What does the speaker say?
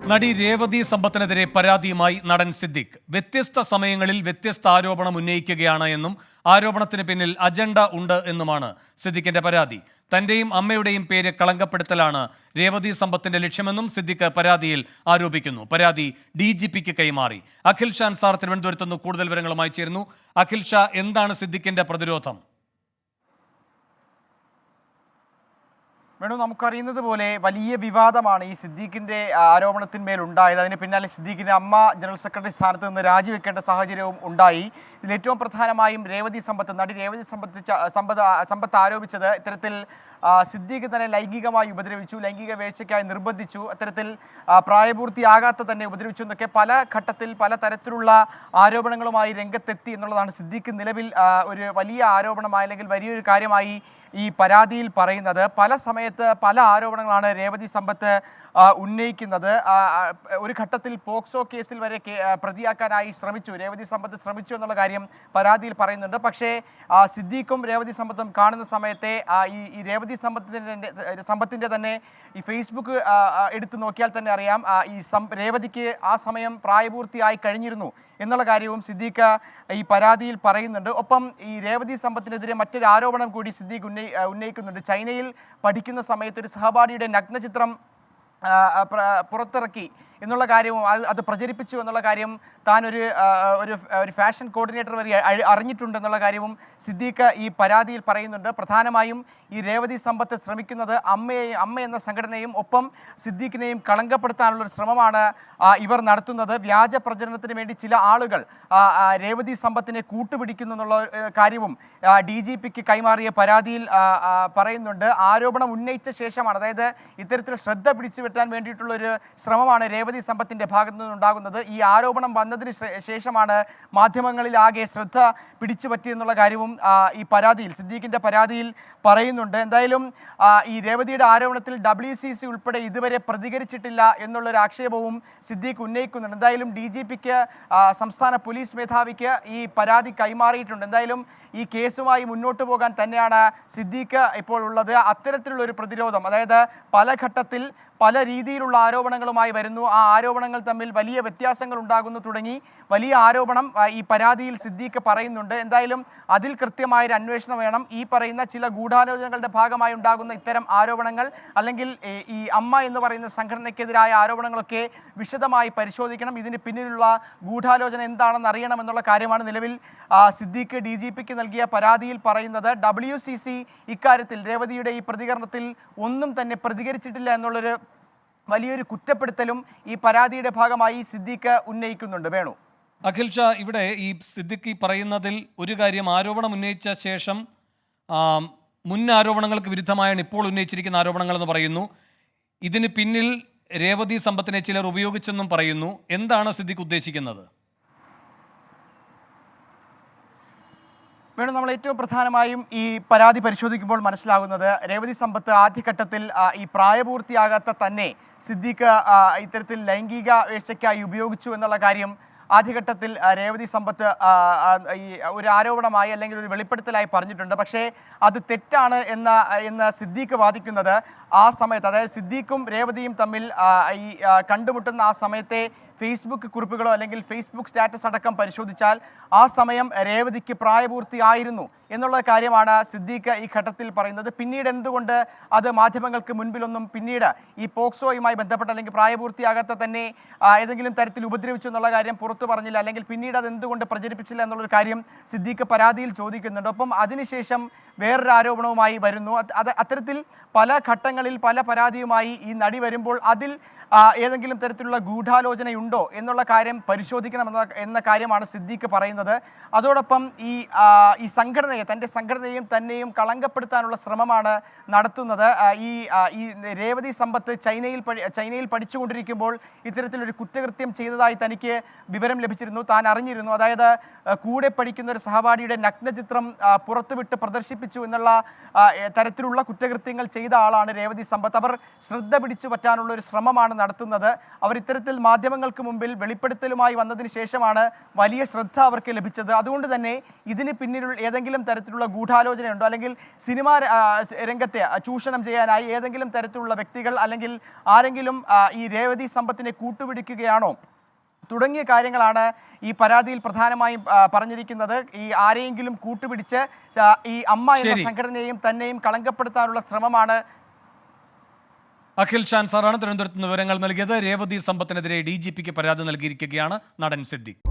നടി രേവതി സമ്പത്തിനെതിരെ പരാതിയുമായി നടൻ സിദ്ദിഖ് വ്യത്യസ്ത സമയങ്ങളിൽ വ്യത്യസ്ത ആരോപണം ഉന്നയിക്കുകയാണ് എന്നും ആരോപണത്തിന് പിന്നിൽ അജണ്ട ഉണ്ട് എന്നുമാണ് സിദ്ദിഖിന്റെ പരാതി. തന്റെയും അമ്മയുടെയും പേര് കളങ്കപ്പെടുത്തലാണ് രേവതി സമ്പത്തിന്റെ ലക്ഷ്യമെന്നും സിദ്ദിഖ് പരാതിയിൽ ആരോപിക്കുന്നു. പരാതി DGPക്ക് കൈമാറി. അഖിൽ ഷാൻ സാർ തിരുവനന്തപുരത്ത് നിന്ന് കൂടുതൽ വിവരങ്ങളുമായി ചേരുന്നു. അഖിൽ ഷാ, എന്താണ് സിദ്ദിഖിന്റെ പ്രതിരോധം? വേണു, നമുക്കറിയുന്നത് പോലെ വലിയ വിവാദമാണ് ഈ സിദ്ദീഖിന്റെ ആരോപണത്തിന്മേൽ ഉണ്ടായത്. അതിന് പിന്നാലെ സിദ്ദീഖിന്റെ അമ്മ ജനറൽ സെക്രട്ടറി സ്ഥാനത്ത് നിന്ന് രാജിവെക്കേണ്ട സാഹചര്യവും ഉണ്ടായി. ഇതിൽ ഏറ്റവും പ്രധാനമായും നടി രേവതി സമ്പത്ത് ആരോപിച്ചത് ഇത്തരത്തിൽ സിദ്ദീഖ് തന്നെ ലൈംഗികമായി ഉപദ്രവിച്ചു, ലൈംഗിക വീഴ്ചയ്ക്കായി നിർബന്ധിച്ചു, അത്തരത്തിൽ പ്രായപൂർത്തിയാകാത്ത തന്നെ ഉപദ്രവിച്ചു എന്നൊക്കെ പല ഘട്ടത്തിൽ പല തരത്തിലുള്ള ആരോപണങ്ങളുമായി രംഗത്തെത്തി എന്നുള്ളതാണ് സിദ്ദീഖ് നിലവിൽ ഒരു വലിയ ആരോപണമായി അല്ലെങ്കിൽ വലിയൊരു കാര്യമായി ഈ പരാതിയിൽ പറയുന്നത്. പല സമയത്ത് പല ആരോപണങ്ങളാണ് രേവതി സമ്പത്ത് ഉന്നയിക്കുന്നത്. ഒരു ഘട്ടത്തിൽ പോക്സോ കേസിൽ വരെ പ്രതിയാക്കാനായി രേവതി സമ്പത്ത് ശ്രമിച്ചു എന്നുള്ള കാര്യം പരാതിയിൽ പറയുന്നുണ്ട്. പക്ഷേ സിദ്ദീഖും രേവതി സമ്പത്തും കാണുന്ന സമയത്തെ ഈ രേവതി സമ്പത്തിന്റെ തന്നെ ഈ ഫേസ്ബുക്ക് എടുത്തു നോക്കിയാൽ തന്നെ അറിയാം, ഈ രേവതിക്ക് ആ സമയം പ്രായപൂർത്തിയായി കഴിഞ്ഞിരുന്നു എന്നുള്ള കാര്യവും സിദ്ദീഖ് ഈ പരാതിയിൽ പറയുന്നുണ്ട്. ഒപ്പം ഈ രേവതി സമ്പത്തിനെതിരെ മറ്റൊരു ആരോപണം കൂടി സിദ്ദീഖ് ഉന്നയിക്കുന്നുണ്ട്. ചൈനയിൽ പഠിക്കുന്ന സമയത്ത് ഒരു സഹപാഠിയുടെ നഗ്നചിത്രം പുറത്തിറക്കി എന്നുള്ള കാര്യവും അത് പ്രചരിപ്പിച്ചു എന്നുള്ള കാര്യം താൻ ഒരു ഫാഷൻ കോർഡിനേറ്റർ വരെ അറിഞ്ഞിട്ടുണ്ടെന്നുള്ള കാര്യവും സിദ്ദീഖ് ഈ പരാതിയിൽ പറയുന്നുണ്ട്. പ്രധാനമായും ഈ രേവതി സമ്പത്ത് ശ്രമിക്കുന്നത് അമ്മ എന്ന സംഘടനയും ഒപ്പം സിദ്ദീഖിനെയും കളങ്കപ്പെടുത്താനുള്ളൊരു ശ്രമമാണ് ഇവർ നടത്തുന്നത്. വ്യാജ പ്രചരണത്തിന് വേണ്ടി ചില ആളുകൾ രേവതി സമ്പത്തിനെ കൂട്ടുപിടിക്കുന്നു എന്നുള്ള കാര്യവും DGPക്ക് കൈമാറിയ പരാതിയിൽ പറയുന്നുണ്ട്. ആരോപണം ഉന്നയിച്ച ശേഷമാണ്, അതായത് ഇത്തരത്തിൽ ശ്രദ്ധ പിടിച്ചു വെട്ടാൻ വേണ്ടിയിട്ടുള്ളൊരു ശ്രമമാണ് രേവതി സമ്പത്തിന്റെ ഭാഗത്തു നിന്നുണ്ടാകുന്നത്. ഈ ആരോപണം വന്നതിന് ശേഷമാണ് മാധ്യമങ്ങളിൽ ആകെ ശ്രദ്ധ പിടിച്ചു പറ്റിയെന്നുള്ള കാര്യവും ഈ പരാതിയിൽ സിദ്ദീഖിന്റെ പരാതിയിൽ പറയുന്നുണ്ട്. എന്തായാലും ഈ രേവതിയുടെ ആരോപണത്തിൽ WCC ഉൾപ്പെടെ ഇതുവരെ പ്രതികരിച്ചിട്ടില്ല എന്നുള്ളൊരു ആക്ഷേപവും സിദ്ദീഖ് ഉന്നയിക്കുന്നുണ്ട്. എന്തായാലും DGPക്ക് സംസ്ഥാന പോലീസ് മേധാവിക്ക് ഈ പരാതി കൈമാറിയിട്ടുണ്ട്. എന്തായാലും ഈ കേസുമായി മുന്നോട്ട് പോകാൻ തന്നെയാണ് സിദ്ദീഖ് ഇപ്പോൾ ഉള്ളത്. അത്തരത്തിലുള്ള ഒരു പ്രതിരോധം, അതായത് പല ഘട്ടത്തിൽ പല രീതിയിലുള്ള ആരോപണങ്ങളുമായി വരുന്നു, ആ ആരോപണങ്ങൾ തമ്മിൽ വലിയ വ്യത്യാസങ്ങൾ ഉണ്ടാകുന്നു തുടങ്ങി വലിയ ആരോപണം ഈ പരാതിയിൽ സിദ്ദീഖ് പറയുന്നുണ്ട്. എന്തായാലും അതിൽ കൃത്യമായൊരു അന്വേഷണം വേണം. ഈ പറയുന്ന ചില ഗൂഢാലോചനകളുടെ ഭാഗമായി ഉണ്ടാകുന്ന ഇത്തരം ആരോപണങ്ങൾ അല്ലെങ്കിൽ ഈ അമ്മ എന്ന് പറയുന്ന സംഘടനയ്ക്കെതിരായ ആരോപണങ്ങളൊക്കെ വിശദമായി പരിശോധിക്കണം. ഇതിന് പിന്നിലുള്ള ഗൂഢാലോചന എന്താണെന്ന് അറിയണം എന്നുള്ള കാര്യമാണ് നിലവിൽ സിദ്ദീഖ് DGPക്ക് നൽകിയ പരാതിയിൽ പറയുന്നത്. WCC ഇക്കാര്യത്തിൽ രേവതിയുടെ ഈ പ്രതികരണത്തിൽ ഒന്നും തന്നെ പ്രതികരിച്ചിട്ടില്ല എന്നുള്ളൊരു വലിയൊരു കുറ്റപ്പെടുത്തലും ഈ പരാതിയുടെ ഭാഗമായി സിദ്ദീഖ് ഉന്നയിക്കുന്നുണ്ട്. വേണു, അഖിൽ ഷാ, ഇവിടെ ഈ സിദ്ദിഖ് പറയുന്നതിൽ ഒരു കാര്യം, ആരോപണം ഉന്നയിച്ച ശേഷം മുൻ ആരോപണങ്ങൾക്ക് വിരുദ്ധമായാണ് ഇപ്പോൾ ഉന്നയിച്ചിരിക്കുന്ന ആരോപണങ്ങൾ എന്ന് പറയുന്നു. ഇതിന് പിന്നിൽ രേവതി സമ്പത്തിനെ ചിലർ ഉപയോഗിച്ചെന്നും പറയുന്നു. എന്താണ് സിദ്ദിഖ് ഉദ്ദേശിക്കുന്നത്? വേണം, നമ്മൾ ഏറ്റവും പ്രധാനമായും ഈ പരാതി പരിശോധിക്കുമ്പോൾ മനസ്സിലാകുന്നത് രേവതി സമ്പത്ത് ആദ്യഘട്ടത്തിൽ ഈ പ്രായപൂർത്തിയാകാത്ത തന്നെ സിദ്ദീഖ് ഇത്തരത്തിൽ ലൈംഗിക വീഴ്ചയ്ക്കായി ഉപയോഗിച്ചു എന്നുള്ള കാര്യം ആദ്യഘട്ടത്തിൽ രേവതി സമ്പത്ത് ഈ ഒരു ആരോപണമായി അല്ലെങ്കിൽ ഒരു വെളിപ്പെടുത്തലായി പറഞ്ഞിട്ടുണ്ട്. പക്ഷേ അത് തെറ്റാണ് എന്ന് സിദ്ദീഖ് വാദിക്കുന്നത് ആ സമയത്ത്, അതായത് സിദ്ദീഖും രേവതിയും തമ്മിൽ ഈ കണ്ടുമുട്ടുന്ന ആ സമയത്തെ ഫേസ്ബുക്ക് കുറിപ്പുകളോ അല്ലെങ്കിൽ ഫേസ്ബുക്ക് സ്റ്റാറ്റസ് അടക്കം പരിശോധിച്ചാൽ ആ സമയം രേവതിക്ക് പ്രായപൂർത്തിയായിരുന്നു എന്നുള്ള കാര്യമാണ് സിദ്ദീഖ് ഈ ഘട്ടത്തിൽ പറയുന്നത്. പിന്നീട് എന്തുകൊണ്ട് അത് മാധ്യമങ്ങൾക്ക് മുൻപിലൊന്നും പിന്നീട് ഈ പോക്സോയുമായി ബന്ധപ്പെട്ട അല്ലെങ്കിൽ പ്രായപൂർത്തിയാകാത്ത തന്നെ ഏതെങ്കിലും തരത്തിൽ ഉപദ്രവിച്ചു എന്നുള്ള കാര്യം പുറത്തു പറഞ്ഞില്ല, അല്ലെങ്കിൽ പിന്നീട് അത് എന്തുകൊണ്ട് പ്രചരിപ്പിച്ചില്ല എന്നുള്ളൊരു കാര്യം സിദ്ദീഖ് പരാതിയിൽ ചോദിക്കുന്നുണ്ട്. ഒപ്പം അതിനുശേഷം വേറൊരു ആരോപണവുമായി വരുന്നു. അത്തരത്തിൽ പല ഘട്ടങ്ങളിൽ പല പരാതിയുമായി ഈ നടി വരുമ്പോൾ അതിൽ ഏതെങ്കിലും തരത്തിലുള്ള ഗൂഢാലോചനയുണ്ടോ എന്നുള്ള കാര്യം പരിശോധിക്കണം എന്ന കാര്യമാണ് സിദ്ദീഖ് പറയുന്നത്. അതോടൊപ്പം ഈ സംഘടനയെ, തൻ്റെ സംഘടനയും തന്നെയും കളങ്കപ്പെടുത്താനുള്ള ശ്രമമാണ് നടത്തുന്നത്. ഈ രേവതി സമ്പത്ത് ചൈനയിൽ പഠിച്ചുകൊണ്ടിരിക്കുമ്പോൾ ഇത്തരത്തിലൊരു കുറ്റകൃത്യം ചെയ്തതായി തനിക്ക് വിവരം ലഭിച്ചിരുന്നു, താൻ അറിഞ്ഞിരുന്നു. അതായത് കൂടെ പഠിക്കുന്ന ഒരു സഹപാഠിയുടെ നഗ്നചിത്രം പുറത്തുവിട്ട് പ്രദർശിപ്പിച്ചു എന്നുള്ള തരത്തിലുള്ള കുറ്റകൃത്യങ്ങൾ ചെയ്ത ആളാണ് രേവതി രേവതി സമ്പത്ത്. അവർ ശ്രദ്ധ പിടിച്ചു പറ്റാനുള്ള ഒരു ശ്രമമാണ് നടത്തുന്നത്. അവർ ഇത്തരത്തിൽ മാധ്യമങ്ങൾക്ക് മുമ്പിൽ വെളിപ്പെടുത്തലുമായി വന്നതിന് ശേഷമാണ് വലിയ ശ്രദ്ധ അവർക്ക് ലഭിച്ചത്. അതുകൊണ്ട് തന്നെ ഇതിന് പിന്നിലുള്ള ഏതെങ്കിലും തരത്തിലുള്ള ഗൂഢാലോചനയുണ്ടോ, അല്ലെങ്കിൽ സിനിമാ രംഗത്തെ ചൂഷണം ചെയ്യാനായി ഏതെങ്കിലും തരത്തിലുള്ള വ്യക്തികൾ അല്ലെങ്കിൽ ആരെങ്കിലും ഈ രേവതി സമ്പത്തിനെ കൂട്ടുപിടിക്കുകയാണോ തുടങ്ങിയ കാര്യങ്ങളാണ് ഈ പരാതിയിൽ പ്രധാനമായും പറഞ്ഞിരിക്കുന്നത്. ഈ ആരെയെങ്കിലും കൂട്ടുപിടിച്ച് ഈ അമ്മ എന്ന സംഘടനയെയും തന്നെയും കളങ്കപ്പെടുത്താനുള്ള ശ്രമമാണ്. അഖിൽ ഷാൻ സാറാണ് തിരുവനന്തപുരത്ത് നിന്ന് വിവരങ്ങൾ നൽകിയത്. രേവതി സമ്പത്തിനെതിരെ DGPക്ക് പരാതി നൽകിയിരിക്കുകയാണ് നടൻ സിദ്ദിഖ്.